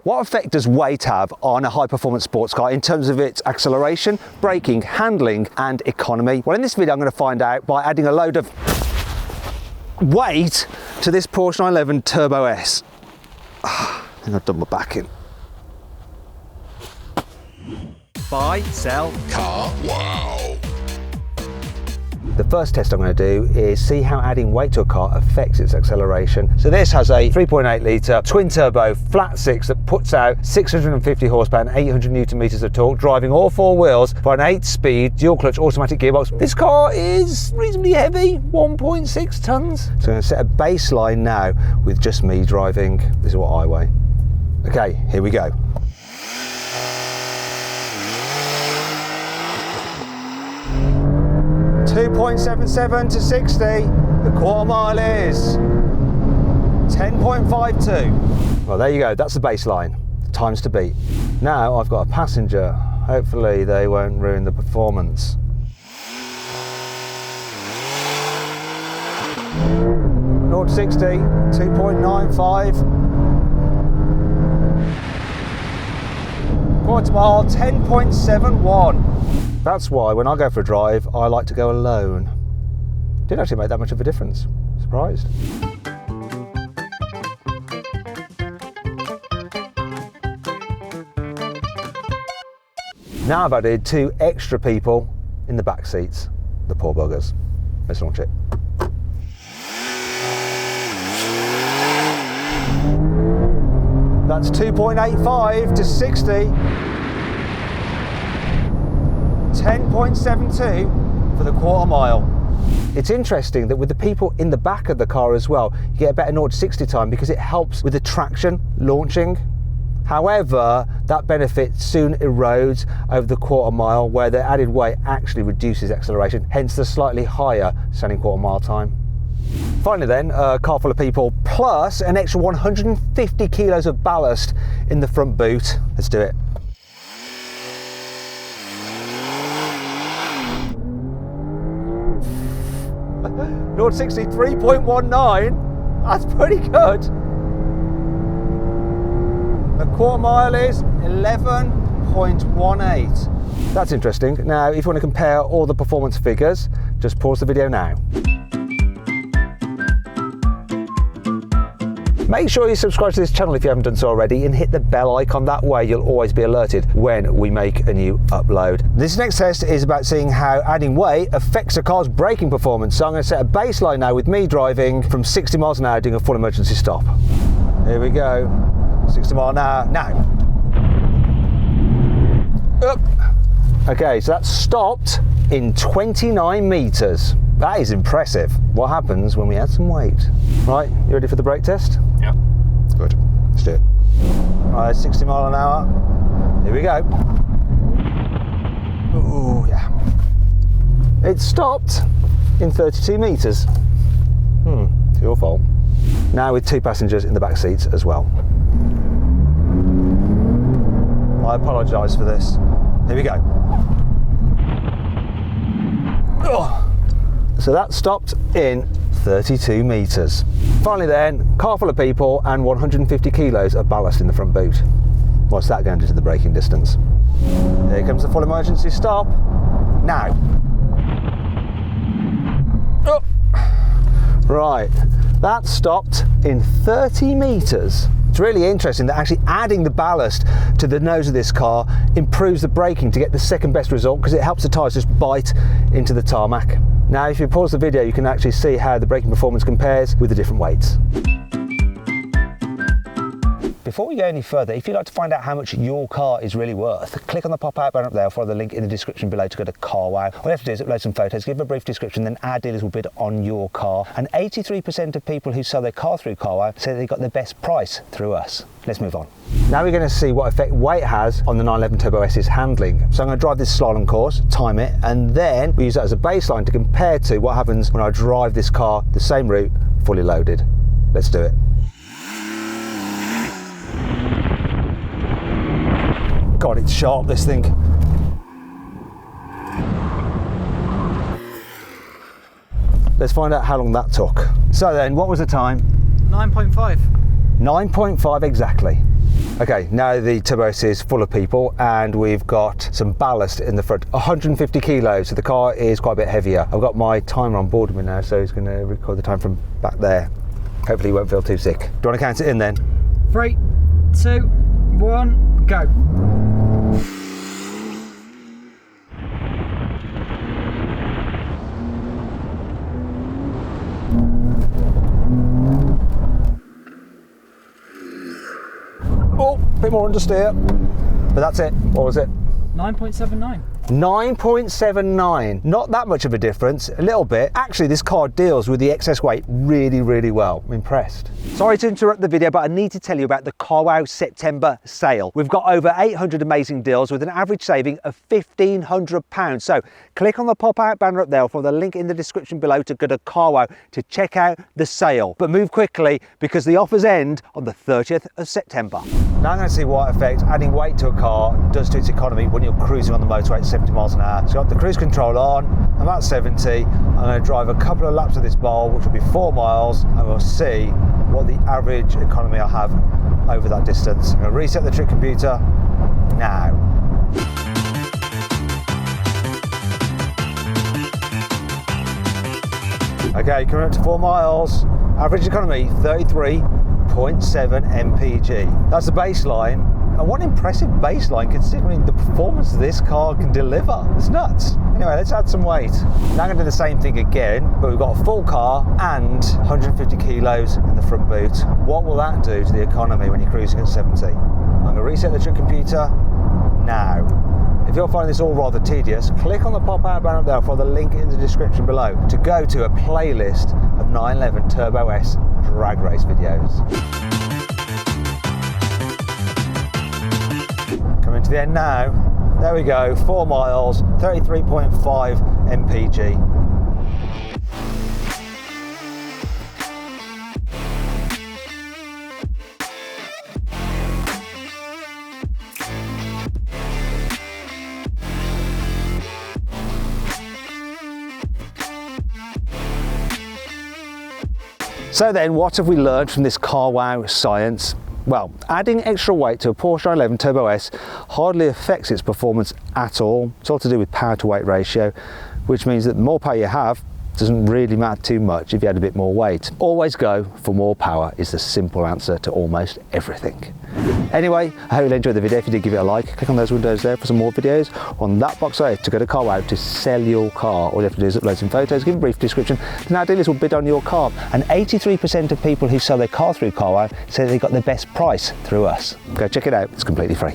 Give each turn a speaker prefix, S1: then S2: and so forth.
S1: What effect does weight have on a high-performance sports car in terms of its acceleration, braking, handling and economy? Well, in this video I'm going to find out by adding a load of weight to this Porsche 911 Turbo S. I think I've done my back in. Buy, sell,
S2: Carwow.
S1: The first test I'm going to do is see how adding weight to a car affects its acceleration. So this has a 3.8 litre twin turbo flat six that puts out 650 horsepower and 800 Newton meters of torque, driving all four wheels for an 8-speed dual clutch automatic gearbox. This car is reasonably heavy, 1.6 tons. So I'm going to set a baseline now with just me driving. This is what I weigh. Okay, here we go. .77 to 60, the quarter mile is 10.52. Well, there you go, that's the baseline, times to beat. Now I've got a passenger, hopefully they won't ruin the performance. North 60, 2.95. Quarter mile, 10.71. That's why when I go for a drive, I like to go alone. Didn't actually make that much of a difference. Surprised. Now I've added 2 extra people in the back seats. The poor buggers. Let's launch it. That's 2.85 to 60. 10.72 for the quarter mile. It's interesting that with the people in the back of the car as well, you get a better 0 to 60 time because it helps with the traction launching. However, that benefit soon erodes over the quarter mile where the added weight actually reduces acceleration, hence the slightly higher standing quarter mile time. Finally then, a car full of people plus an extra 150 kilos of ballast in the front boot. Let's do it. 0 to 60, 3.19. That's pretty good. The quarter mile is 11.18. That's interesting. Now, if you want to compare all the performance figures, just pause the video now. Make sure you subscribe to this channel if you haven't done so already and hit the bell icon. That way you'll always be alerted when we make a new upload. This next test is about seeing how adding weight affects a car's braking performance. So I'm going to set a baseline now with me driving from 60 miles an hour doing a full emergency stop. Here we go. 60 miles an hour now. Up. Okay, so that's stopped in 29 meters. That is impressive. What happens when we add some weight? Right, you ready for the brake test?
S2: Yeah.
S1: Good, let's do it. Right, 60 mile an hour. Here we go. Ooh, yeah. It stopped in 32 meters. It's your fault. Now with 2 passengers in the back seats as well. I apologise for this. Here we go. Oh. So that stopped in 32 meters. Finally then, car full of people and 150 kilos of ballast in the front boot. What's that going to do to the braking distance? Here comes the full emergency stop. Now. Oh. Right, that stopped in 30 meters. It's really interesting that actually adding the ballast to the nose of this car improves the braking to get the second best result because it helps the tyres just bite into the tarmac. Now if you pause the video you can actually see how the braking performance compares with the different weights. Before we go any further, if you'd like to find out how much your car is really worth, click on the pop-out button up there or follow the link in the description below to go to Carwow. All you have to do is upload some photos, give a brief description, then our dealers will bid on your car. And 83% of people who sell their car through Carwow say they got the best price through us. Let's move on. Now we're going to see what effect weight has on the 911 Turbo S's handling. So I'm going to drive this slalom course, time it, and then we use that as a baseline to compare to what happens when I drive this car the same route, fully loaded. Let's do it. God, it's sharp, this thing. Let's find out how long that took. So then, what was the time?
S3: 9.5.
S1: 9.5 exactly. Okay, now the Turbo S is full of people and we've got some ballast in the front, 150 kilos, so the car is quite a bit heavier. I've got my timer on board with me now, so he's going to record the time from back there. Hopefully he won't feel too sick. Do you want to count it in then?
S2: 3, 2, 1, go.
S1: Oh, a bit more understeer. But that's it. What was it?
S2: 9.79.
S1: 9.79, not that much of a difference, a little bit. Actually, this car deals with the excess weight really, really well. I'm impressed. Sorry to interrupt the video, but I need to tell you about the carwow September sale. We've got over 800 amazing deals with an average saving of £1,500. So click on the pop-out banner up there, or the link in the description below to go to carwow to check out the sale. But move quickly because the offers end on the 30th of September. Now I'm going to see what effect adding weight to a car does to its economy when you're cruising on the motorway at 70 miles an hour. So I've got the cruise control on, I'm at 70, I'm going to drive a couple of laps of this bowl, which will be 4 miles, and we'll see what the average economy I have over that distance. I'm going to reset the trip computer now. Okay, coming up to 4 miles, average economy 33.7 mpg. That's the baseline. And what an impressive baseline considering the performance this car can deliver. It's nuts. Anyway, let's add some weight. Now I'm going to do the same thing again, but we've got a full car and 150 kilos in the front boot. What will that do to the economy when you're cruising at 70? I'm going to reset the trip computer now. If you're finding this all rather tedious, click on the pop-out banner up there for the link in the description below to go to a playlist of 911 Turbo S drag race videos. Coming to the end now. There we go, 4 miles, 33.5 mpg. So then, what have we learned from this carwow science? Well, adding extra weight to a Porsche 911 Turbo S hardly affects its performance at all. It's all to do with power to weight ratio, which means that the more power you have doesn't really matter too much if you add a bit more weight. Always go for more power is the simple answer to almost everything. Anyway, I hope you enjoyed the video. If you did, give it a like. Click on those windows there for some more videos. On that box there to go to carwow to sell your car. All you have to do is upload some photos, give a brief description, then our dealers will bid on your car. And 83% of people who sell their car through carwow say they got the best price through us. Go check it out, it's completely free.